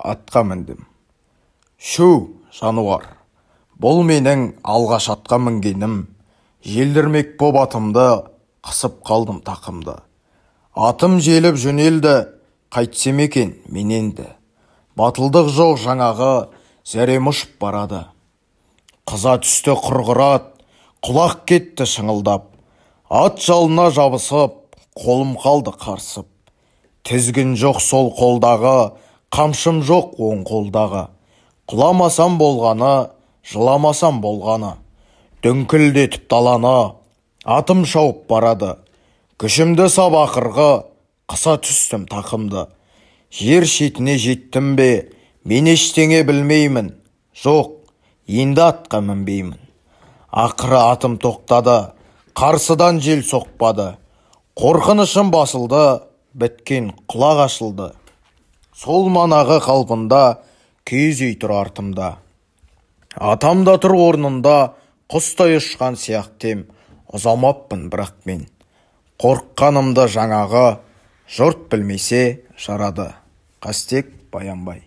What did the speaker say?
атқа міндім. Шу, жануар, бұл менің алғаш атқа мінгенім. Желдірмек боп атымды, қысып қалдым тақымды. Атым желіп жөнелді, қайтсем екен мен енді. Батылдық жоқ жаңағы, зәрем ұшып барады. Қыза түсті құрғырат, құлақ кетті шыңылдап. Ат жалына жабысып, қолым қалды қарсып. Тізгін жоқ сол қолдағы, қамшым жоқ оң қолдағы. Құламасам болғаны, жыламасам болғаны. Дүңкілдетіп даланы, атым шауып барады. Күшімді сап ақырғы, қыса түстім тақымды. Жер шетіне жеттім бе, мен ештеңе білмеймін. Жоқ, енді атқа мінбеймін. Ақыры атым тоқтады, қарсыдан жел соқпады. Қорқынышым басылды, біткен құлақ ашылды. Сол манағы қалпында киіз үй тұр артымда. Атам да тұр орнында, құстай ұшқан сияқтем. Ұзамаппын бірақ мен. Қорыққанымды жаңағы, жұрт білмесе жарады. Қастек Баянбай.